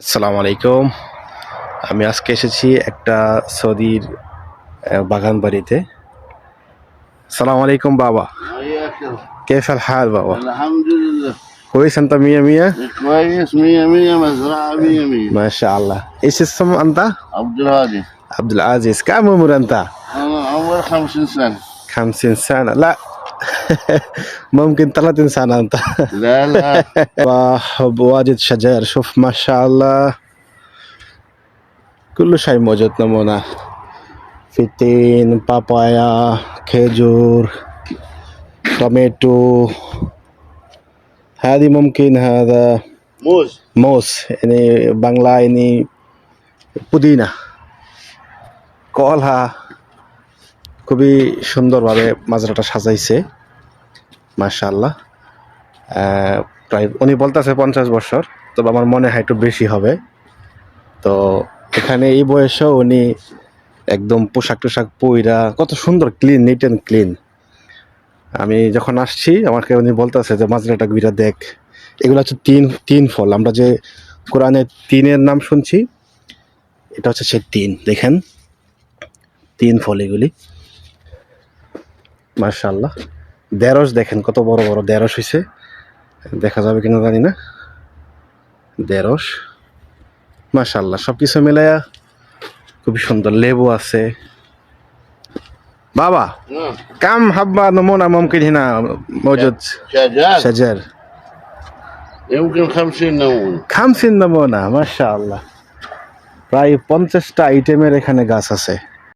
আসসালামু আলাইকুম। আমি আজকে এসেছি একটা সৌদির বাগান বাড়িতে। আসসালামু আলাইকুম বাবা। وياك كيف الحال بابا؟ الحمد لله كويس انت مية مية؟ كويس مية مية مزرعة مية مية ما شاء الله. ايش اسم انت؟ عبد الهادي عبد العزيز. كم عمر انت؟ أنا عمري 50 سنة 50 سنة. لا ممكن 30 سنة انت. لا لا واجد شجر. شوف ما شاء الله كل شيء موجود. نمونا في تين بابايا খেজুর টমেটো هذه ممكن هذا موز موز يعني বাংলা يعني পুদিনা কলহা খুবই সুন্দরভাবে মাজরাটা সাজাইছে মাশাআল্লাহ। প্রায় উনি বলতেছে 50 বছর, তবে আমার মনে হয় একটু বেশি হবে। তো এখানে এই বয়সেও উনি একদম পোশাক টোশাক পইরা কত সুন্দর ক্লিন, নিট অ্যান্ড ক্লিন। আমি যখন আসছি আমাকে উনি বলতেছে যে মাজরাটা ঘুরা দেখ, এগুলো হচ্ছে তিন ফল। আমরা যে কোরআনে তিনের নাম শুনছি, এটা হচ্ছে সেই তিন। দেখেন তিন ফল এগুলি মাশাআল্লাহ। ঢেঁড়স দেখেন কত বড় বড় ঢেঁড়স হয়েছে, দেখা যাবে কিনা জানি না। ঢেঁড়স মাশাআল্লাহ সব কিছু মিলাইয়া খুবই সুন্দর। লেবু আছে بابا. كم حبة نمونة ممكن هنا موجود؟ شجر شجر يمكن 50 نمونة 50 نمونة ما شاء الله। প্রায় 50টা আইটেমের এখানে গাছ আছে।